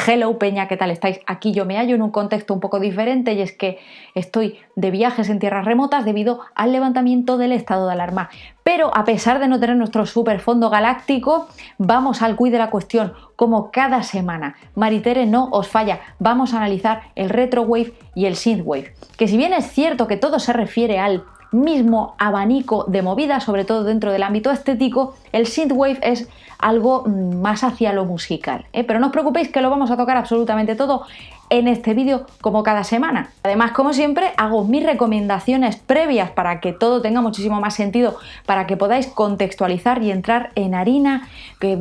Hello Peña, ¿qué tal estáis? Aquí yo me hallo en un contexto un poco diferente y es que estoy de viajes en tierras remotas debido al levantamiento del estado de alarma. Pero a pesar de no tener nuestro super fondo galáctico, vamos al quid de la cuestión, como cada semana. Maritere no os falla, vamos a analizar el retrowave y el synthwave. Que si bien es cierto que todo se refiere al mismo abanico de movidas, sobre todo dentro del ámbito estético, el synthwave es algo más hacia lo musical, pero no os preocupéis que lo vamos a tocar absolutamente todo en este vídeo como cada semana. Además, como siempre, hago mis recomendaciones previas para que todo tenga muchísimo más sentido, para que podáis contextualizar y entrar en harina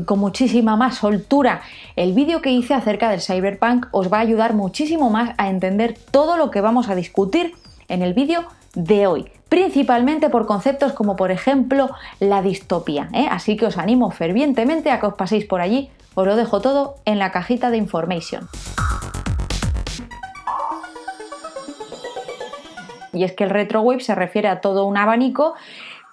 con muchísima más soltura. El vídeo que hice acerca del Cyberpunk os va a ayudar muchísimo más a entender todo lo que vamos a discutir en el vídeo de hoy, principalmente por conceptos como por ejemplo la distopía, Así que os animo fervientemente a que os paséis por allí, os lo dejo todo en la cajita de information. Y es que el retrowave se refiere a todo un abanico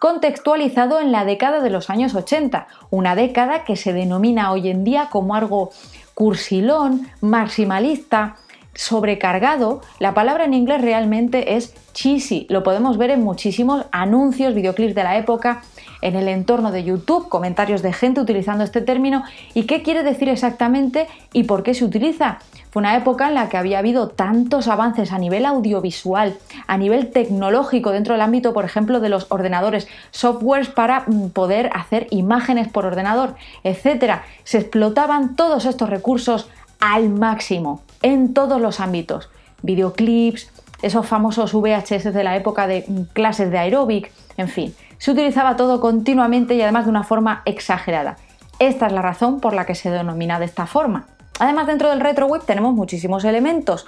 contextualizado en la década de los años 80, una década que se denomina hoy en día como algo cursilón, maximalista, sobrecargado. La palabra en inglés realmente es cheesy, lo podemos ver en muchísimos anuncios, videoclips de la época, en el entorno de YouTube, comentarios de gente utilizando este término y qué quiere decir exactamente y por qué se utiliza. Fue una época en la que había habido tantos avances a nivel audiovisual, a nivel tecnológico dentro del ámbito, por ejemplo, de los ordenadores, softwares para poder hacer imágenes por ordenador, etc. Se explotaban todos estos recursos al máximo en todos los ámbitos, videoclips, esos famosos VHS de la época de clases de aeróbic, en fin, se utilizaba todo continuamente y además de una forma exagerada. Esta es la razón por la que se denomina de esta forma. Además, dentro del retrowave tenemos muchísimos elementos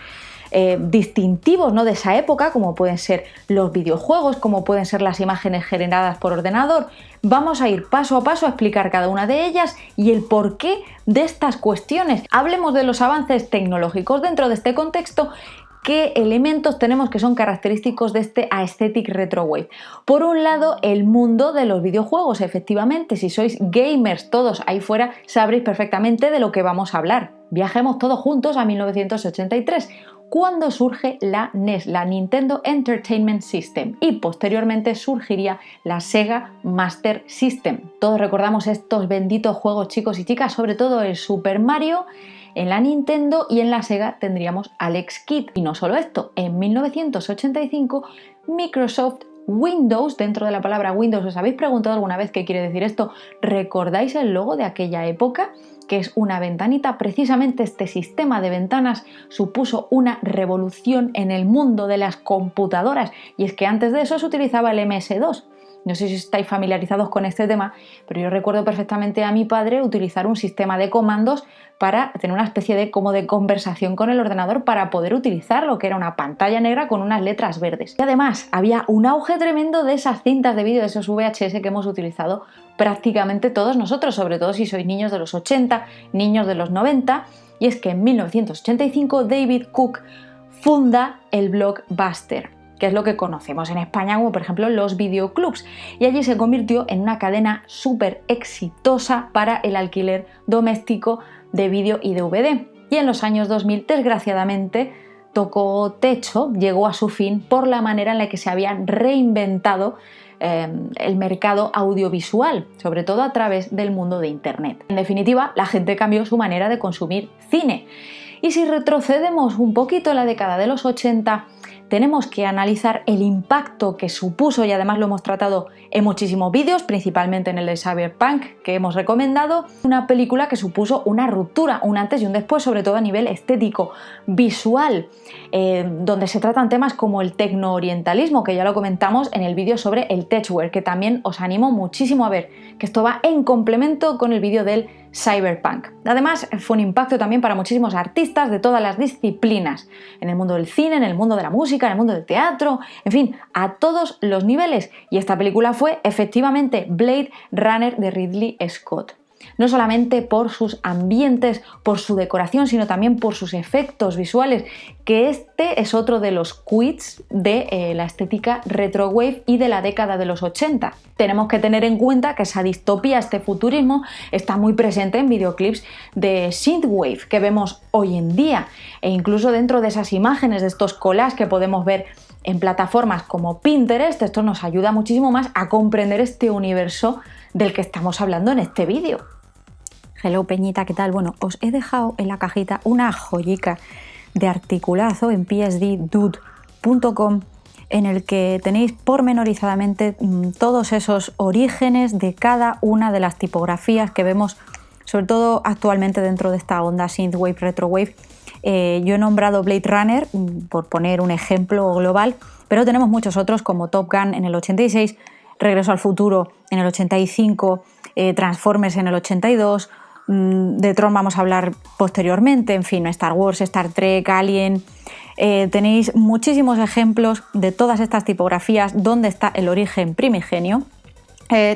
distintivos, ¿no?, de esa época, como pueden ser los videojuegos, como pueden ser las imágenes generadas por ordenador. Vamos a ir paso a paso a explicar cada una de ellas y el porqué de estas cuestiones. Hablemos de los avances tecnológicos dentro de este contexto. ¿Qué elementos tenemos que son característicos de este aesthetic retrowave? Por un lado, el mundo de los videojuegos. Efectivamente, si sois gamers todos ahí fuera, sabréis perfectamente de lo que vamos a hablar. Viajemos todos juntos a 1983, cuando surge la NES, la Nintendo Entertainment System, y posteriormente surgiría la Sega Master System. Todos recordamos estos benditos juegos, chicos y chicas, sobre todo el Super Mario. En la Nintendo y en la Sega tendríamos Alex Kidd. Y no solo esto, en 1985 Microsoft Windows, dentro de la palabra Windows, ¿os habéis preguntado alguna vez qué quiere decir esto? ¿Recordáis el logo de aquella época? Que es una ventanita. Precisamente este sistema de ventanas supuso una revolución en el mundo de las computadoras, y es que antes de eso se utilizaba el MS-2. No sé si estáis familiarizados con este tema, pero yo recuerdo perfectamente a mi padre utilizar un sistema de comandos para tener una especie de como de conversación con el ordenador para poder utilizarlo, que era una pantalla negra con unas letras verdes. Y además había un auge tremendo de esas cintas de vídeo, de esos VHS que hemos utilizado prácticamente todos nosotros, sobre todo si sois niños de los 80, niños de los 90, y es que en 1985 David Cook funda el Blockbuster, que es lo que conocemos en España como por ejemplo los videoclubs, y allí se convirtió en una cadena súper exitosa para el alquiler doméstico de vídeo y DVD. Y en los años 2000, desgraciadamente, tocó techo, llegó a su fin por la manera en la que se había reinventado el mercado audiovisual, sobre todo a través del mundo de Internet. En definitiva, la gente cambió su manera de consumir cine. Y si retrocedemos un poquito en la década de los 80, tenemos que analizar el impacto que supuso, y además lo hemos tratado en muchísimos vídeos, principalmente en el de Cyberpunk que hemos recomendado, una película que supuso una ruptura, un antes y un después, sobre todo a nivel estético, visual, donde se tratan temas como el tecno-orientalismo, que ya lo comentamos en el vídeo sobre el techwear, que también os animo muchísimo a ver, que esto va en complemento con el vídeo del Cyberpunk. Además, fue un impacto también para muchísimos artistas de todas las disciplinas, en el mundo del cine, en el mundo de la música, en el mundo del teatro, en fin, a todos los niveles. Y esta película fue efectivamente Blade Runner de Ridley Scott. no solamente por sus ambientes, por su decoración, sino también por sus efectos visuales, que este es otro de los quits de la estética retrowave y de la década de los 80. Tenemos que tener en cuenta que esa distopía, este futurismo, está muy presente en videoclips de synthwave que vemos hoy en día, e incluso dentro de esas imágenes, de estos collages que podemos ver en plataformas como Pinterest. Esto nos ayuda muchísimo más a comprender este universo del que estamos hablando en este vídeo. Hello Peñita, ¿qué tal? Bueno, os he dejado en la cajita una joyica de articulazo en psddude.com en el que tenéis pormenorizadamente todos esos orígenes de cada una de las tipografías que vemos, sobre todo actualmente dentro de esta onda synthwave, retrowave. Yo he nombrado Blade Runner por poner un ejemplo global, pero tenemos muchos otros como Top Gun en el 86, Regreso al futuro en el 85, Transformers en el 82, de Tron vamos a hablar posteriormente, en fin, Star Wars, Star Trek, Alien. Tenéis muchísimos ejemplos de todas estas tipografías donde está el origen primigenio.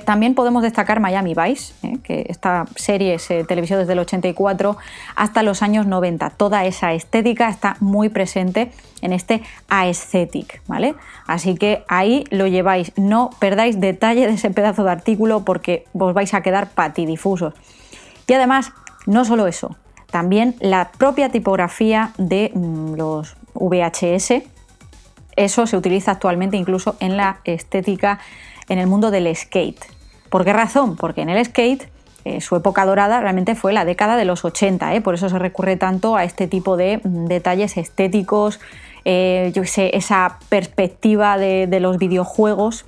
También podemos destacar Miami Vice, que esta serie se televisó desde el 84 hasta los años 90. Toda esa estética está muy presente en este aesthetic, ¿vale? Así que ahí lo lleváis. No perdáis detalle de ese pedazo de artículo porque os vais a quedar patidifusos. Y además, no solo eso, también la propia tipografía de los VHS. Eso se utiliza actualmente incluso en la estética en el mundo del skate. ¿Por qué razón? Porque en el skate su época dorada realmente fue la década de los 80, por eso se recurre tanto a este tipo de detalles estéticos, yo qué sé, esa perspectiva de los videojuegos,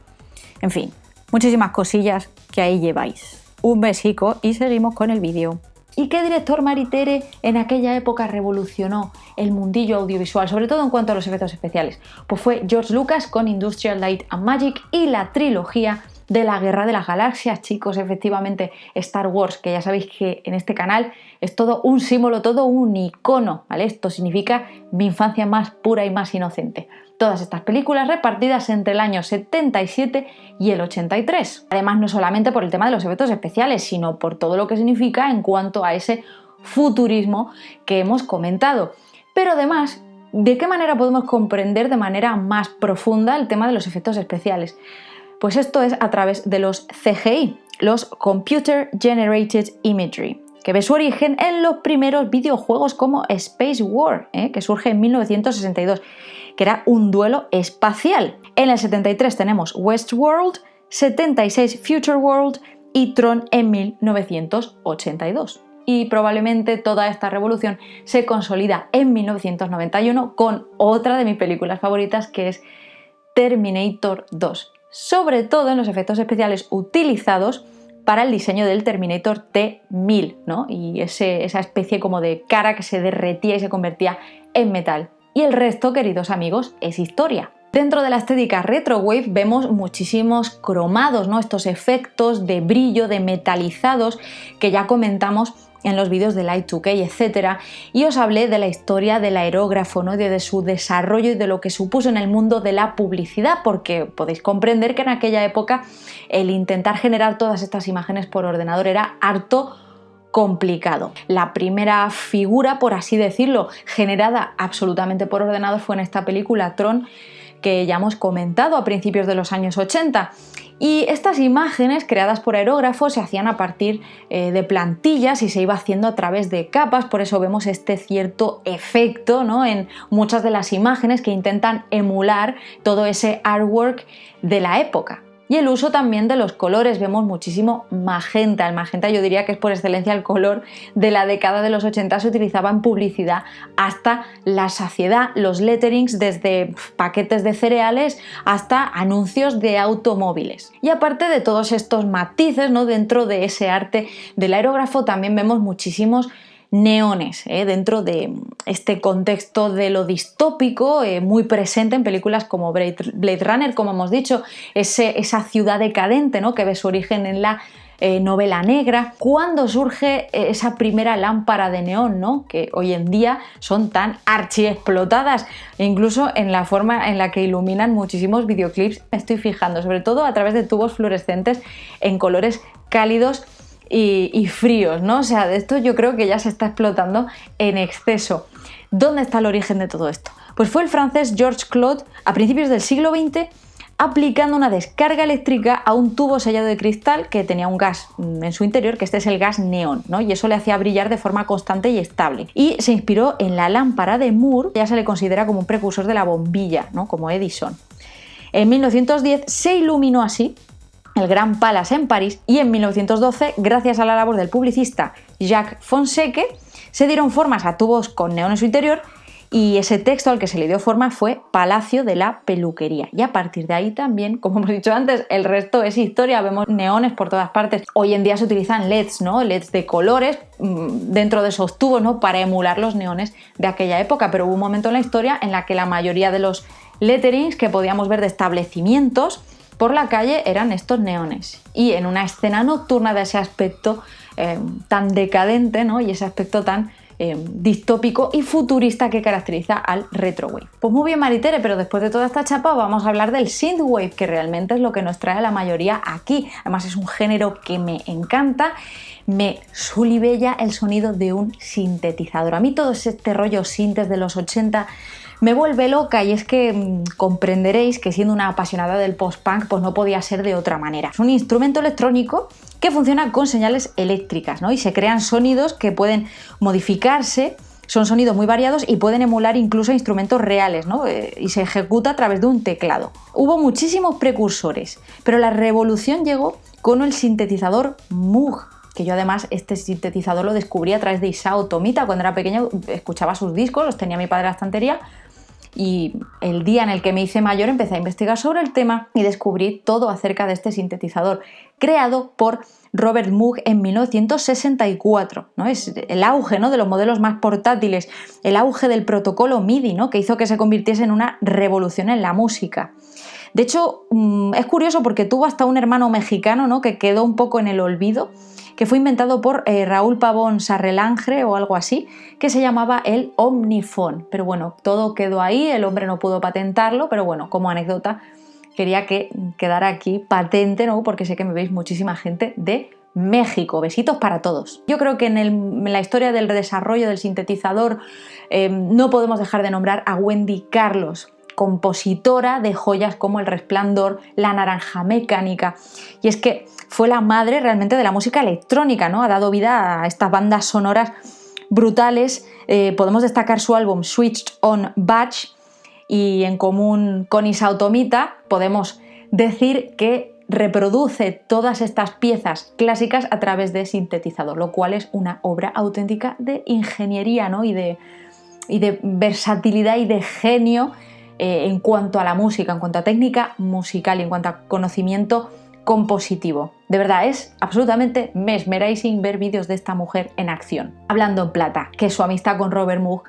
en fin, muchísimas cosillas que ahí lleváis. Un besico y seguimos con el vídeo. ¿Y qué director maritere en aquella época revolucionó el mundillo audiovisual, sobre todo en cuanto a los efectos especiales? Pues fue George Lucas con Industrial Light and Magic y la trilogía de la Guerra de las Galaxias, chicos. Efectivamente, Star Wars, que ya sabéis que en este canal es todo un símbolo, todo un icono, ¿vale? Esto significa mi infancia más pura y más inocente. Todas estas películas repartidas entre el año 77 y el 83. Además, no solamente por el tema de los efectos especiales, sino por todo lo que significa en cuanto a ese futurismo que hemos comentado. Pero además, ¿de qué manera podemos comprender de manera más profunda el tema de los efectos especiales? Pues esto es a través de los CGI, los Computer Generated Imagery, que ve su origen en los primeros videojuegos como Space War, que surge en 1962, que era un duelo espacial. En el 73 tenemos Westworld, 76 Future World y Tron en 1982. Y probablemente toda esta revolución se consolida en 1991 con otra de mis películas favoritas, que es Terminator 2. Sobre todo en los efectos especiales utilizados para el diseño del Terminator T-1000, ¿no? Y esa especie como de cara que se derretía y se convertía en metal. Y el resto, queridos amigos, es historia. Dentro de la estética retrowave vemos muchísimos cromados, ¿no? Estos efectos de brillo, de metalizados que ya comentamos en los vídeos de Light2K, etc. Y os hablé de la historia del aerógrafo, ¿no? de su desarrollo y de lo que supuso en el mundo de la publicidad, porque podéis comprender que en aquella época el intentar generar todas estas imágenes por ordenador era harto complicado. La primera figura, por así decirlo, generada absolutamente por ordenador fue en esta película Tron, que ya hemos comentado a principios de los años 80. Y estas imágenes creadas por aerógrafos se hacían a partir de plantillas y se iba haciendo a través de capas, por eso vemos este cierto efecto, ¿no? En muchas de las imágenes que intentan emular todo ese artwork de la época. Y el uso también de los colores, vemos muchísimo magenta. El magenta yo diría que es por excelencia el color de la década de los 80, se utilizaba en publicidad hasta la saciedad, los letterings desde paquetes de cereales hasta anuncios de automóviles. Y aparte de todos estos matices, ¿no? Dentro de ese arte del aerógrafo también vemos muchísimos neones, dentro de este contexto de lo distópico, muy presente en películas como Blade Runner, como hemos dicho, esa ciudad decadente, ¿no? Que ve su origen en la novela negra, cuando surge esa primera lámpara de neón, ¿no? Que hoy en día son tan archiexplotadas, incluso en la forma en la que iluminan muchísimos videoclips. Me estoy fijando, sobre todo a través de tubos fluorescentes en colores cálidos y fríos, ¿no? O sea, de esto yo creo que ya se está explotando en exceso. ¿Dónde está el origen de todo esto? Pues fue el francés Georges Claude a principios del siglo XX aplicando una descarga eléctrica a un tubo sellado de cristal que tenía un gas en su interior, que este es el gas neón, ¿no? Y eso le hacía brillar de forma constante y estable. Y se inspiró en la lámpara de Moore, ya se le considera como un precursor de la bombilla, ¿no? Como Edison. En 1910 se iluminó así el Grand Palace en París y en 1912, gracias a la labor del publicista Jacques Fonseca, se dieron formas a tubos con neón en su interior y ese texto al que se le dio forma fue Palacio de la Peluquería. Y a partir de ahí también, como hemos dicho antes, el resto es historia, vemos neones por todas partes. Hoy en día se utilizan LEDs, ¿no? LEDs de colores dentro de esos tubos, ¿no? Para emular los neones de aquella época, pero hubo un momento en la historia en la que la mayoría de los letterings que podíamos ver de establecimientos por la calle eran estos neones. Y en una escena nocturna de ese aspecto tan decadente, ¿no? Y ese aspecto tan distópico y futurista que caracteriza al retrowave. Pues muy bien, Maritere, pero después de toda esta chapa vamos a hablar del synthwave, que realmente es lo que nos trae a la mayoría aquí. Además es un género que me encanta, me sulibella el sonido de un sintetizador. A mí todo este rollo sintes de los 80 me vuelve loca y es que comprenderéis que siendo una apasionada del post-punk pues no podía ser de otra manera. Es un instrumento electrónico que funciona con señales eléctricas, ¿no? Y se crean sonidos que pueden modificarse, son sonidos muy variados y pueden emular incluso instrumentos reales, ¿no? Y se ejecuta a través de un teclado. Hubo muchísimos precursores, pero la revolución llegó con el sintetizador Moog, que yo además este sintetizador lo descubrí a través de Isao Tomita. Cuando era pequeño escuchaba sus discos, los tenía mi padre en la estantería, y el día en el que me hice mayor empecé a investigar sobre el tema y descubrí todo acerca de este sintetizador creado por Robert Moog en 1964, ¿no? Es el auge, ¿no? De los modelos más portátiles, el auge del protocolo MIDI, ¿no? Que hizo que se convirtiese en una revolución en la música. De hecho, es curioso porque tuvo hasta un hermano mexicano, ¿no? Que quedó un poco en el olvido, que fue inventado por Raúl Pavón Sarrelangre o algo así, que se llamaba el Omnifone. Pero bueno, todo quedó ahí, el hombre no pudo patentarlo, pero bueno, como anécdota quería que quedara aquí patente, ¿no? Porque sé que me veis muchísima gente de México. Besitos para todos. Yo creo que en la historia del desarrollo del sintetizador no podemos dejar de nombrar a Wendy Carlos, compositora de joyas como El Resplandor, La Naranja Mecánica. Y es que fue la madre realmente de la música electrónica, ¿no? Ha dado vida a estas bandas sonoras brutales. Podemos destacar su álbum Switched on Batch, y en común con Isao Tomita podemos decir que reproduce todas estas piezas clásicas a través de sintetizador, lo cual es una obra auténtica de ingeniería, ¿no? y de versatilidad y de genio en cuanto a la música, en cuanto a técnica musical y en cuanto a conocimiento compositivo. De verdad, es absolutamente mesmerizing ver vídeos de esta mujer en acción. Hablando en plata, que su amistad con Robert Moog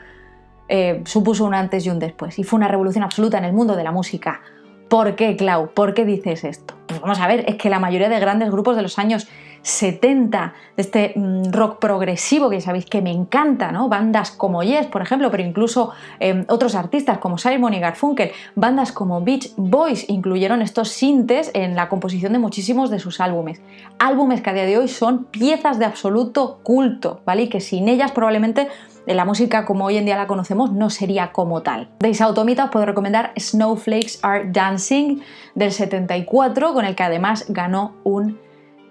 supuso un antes y un después, y fue una revolución absoluta en el mundo de la música. ¿Por qué, Clau? ¿Por qué dices esto? Pues vamos a ver, es que la mayoría de grandes grupos de los años 70, de este rock progresivo, que ya sabéis que me encanta, ¿no? Bandas como Yes, por ejemplo, pero incluso otros artistas como Simon y Garfunkel, bandas como Beach Boys incluyeron estos sintes en la composición de muchísimos de sus álbumes. Álbumes que a día de hoy son piezas de absoluto culto, ¿vale? Y que sin ellas probablemente la música como hoy en día la conocemos no sería como tal. De Isao Tomita os puedo recomendar Snowflakes Are Dancing del 74, con el que además ganó un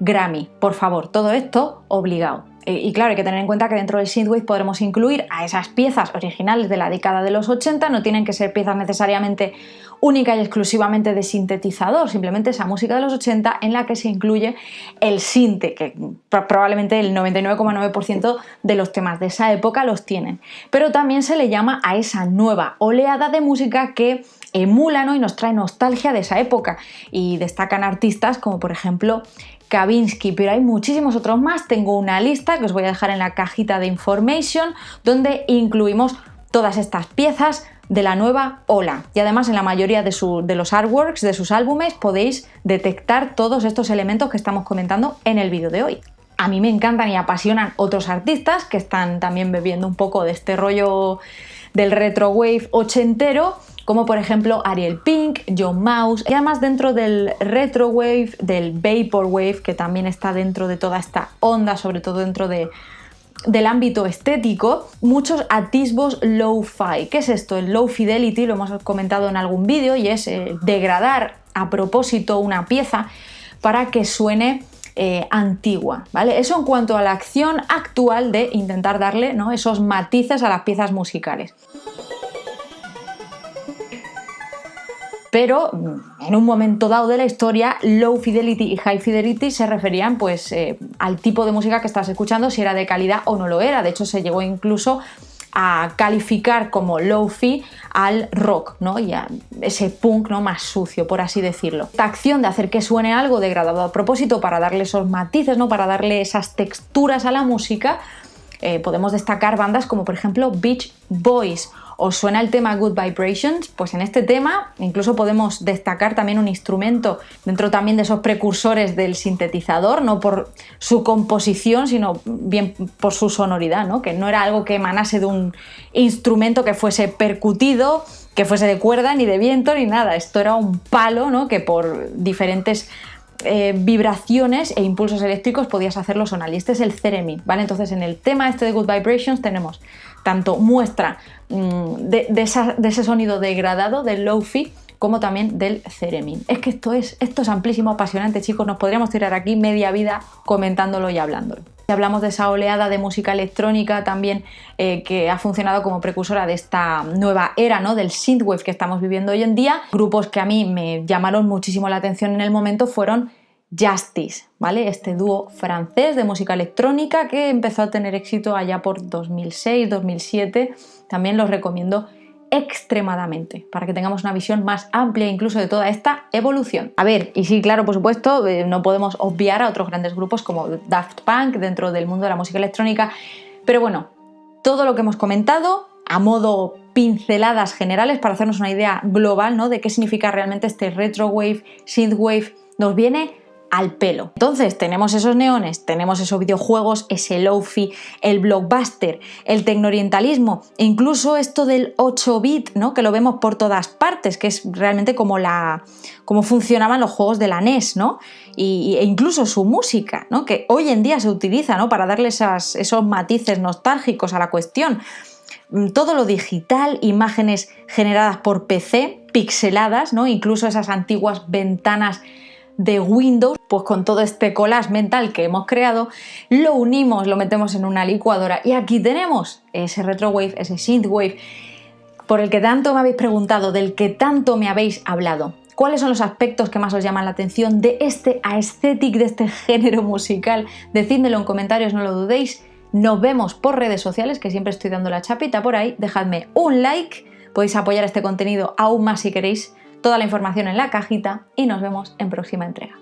Grammy. Por favor, todo esto obligado. Y claro, hay que tener en cuenta que dentro del synthwave podremos incluir a esas piezas originales de la década de los 80, no tienen que ser piezas necesariamente única y exclusivamente de sintetizador, simplemente esa música de los 80 en la que se incluye el sinte, que probablemente el 99,9% de los temas de esa época los tienen. Pero también se le llama a esa nueva oleada de música que emula, ¿no? Y nos trae nostalgia de esa época, y destacan artistas como por ejemplo Kavinsky, pero hay muchísimos otros más. Tengo una lista que os voy a dejar en la cajita de information, donde incluimos todas estas piezas de la nueva ola, y además en la mayoría de los artworks de sus álbumes podéis detectar todos estos elementos que estamos comentando en el vídeo de hoy. A mí me encantan y apasionan otros artistas que están también bebiendo un poco de este rollo del retrowave ochentero, como por ejemplo Ariel Pink, John Mouse, y además dentro del retrowave, del vaporwave, que también está dentro de toda esta onda, sobre todo dentro del ámbito estético, muchos atisbos lo-fi. ¿Qué es esto? El low fidelity, lo hemos comentado en algún vídeo, y es degradar a propósito una pieza para que suene antigua, ¿vale? Eso en cuanto a la acción actual de intentar darle, ¿no?, esos matices a las piezas musicales. Pero en un momento dado de la historia, low fidelity y high fidelity se referían pues al tipo de música que estás escuchando, si era de calidad o no lo era. De hecho, se llegó incluso a calificar como low-fi al rock, ¿no?, y a ese punk, ¿no?, más sucio, por así decirlo. Esta acción de hacer que suene algo degradado a propósito para darle esos matices, ¿no?, para darle esas texturas a la música, podemos destacar bandas como por ejemplo Beach Boys. ¿Os suena el tema Good Vibrations? Pues en este tema incluso podemos destacar también un instrumento dentro también de esos precursores del sintetizador, no por su composición, sino bien por su sonoridad, ¿no?, que no era algo que emanase de un instrumento que fuese percutido, que fuese de cuerda, ni de viento, ni nada. Esto era un palo, ¿no?, que por diferentes vibraciones e impulsos eléctricos podías hacerlo sonar, y este es el theremin, ¿vale? Entonces en el tema este de Good Vibrations tenemos tanto muestra de ese sonido degradado del lo-fi como también del theremin. Es que esto es amplísimo, apasionante, chicos, nos podríamos tirar aquí media vida comentándolo y hablándolo. Hablamos de esa oleada de música electrónica también que ha funcionado como precursora de esta nueva era, ¿no?, del synthwave que estamos viviendo hoy en día. Grupos que a mí me llamaron muchísimo la atención en el momento fueron Justice, ¿vale? Este dúo francés de música electrónica que empezó a tener éxito allá por 2006-2007. También los recomiendo extremadamente para que tengamos una visión más amplia incluso de toda esta evolución. A ver, y sí, claro, por supuesto, no podemos obviar a otros grandes grupos como Daft Punk dentro del mundo de la música electrónica, pero bueno, todo lo que hemos comentado a modo pinceladas generales para hacernos una idea global, ¿no?, de qué significa realmente este retrowave, synthwave, nos viene al pelo. Entonces tenemos esos neones, tenemos esos videojuegos, ese lo-fi, el blockbuster, el tecnoorientalismo, e incluso esto del 8-bit, ¿no?, que lo vemos por todas partes, que es realmente como funcionaban los juegos de la NES, ¿no?, e incluso su música, ¿no?, que hoy en día se utiliza, ¿no?, para darle esos matices nostálgicos a la cuestión. Todo lo digital, imágenes generadas por PC, pixeladas, ¿no?, incluso esas antiguas ventanas de Windows, pues con todo este collage mental que hemos creado, lo unimos, lo metemos en una licuadora y aquí tenemos ese retrowave, ese synthwave por el que tanto me habéis preguntado, del que tanto me habéis hablado. ¿Cuáles son los aspectos que más os llaman la atención de este aesthetic, de este género musical? Decídmelo en comentarios, no lo dudéis. Nos vemos por redes sociales, que siempre estoy dando la chapita por ahí. Dejadme un like, podéis apoyar este contenido aún más si queréis. Toda la información en la cajita y nos vemos en próxima entrega.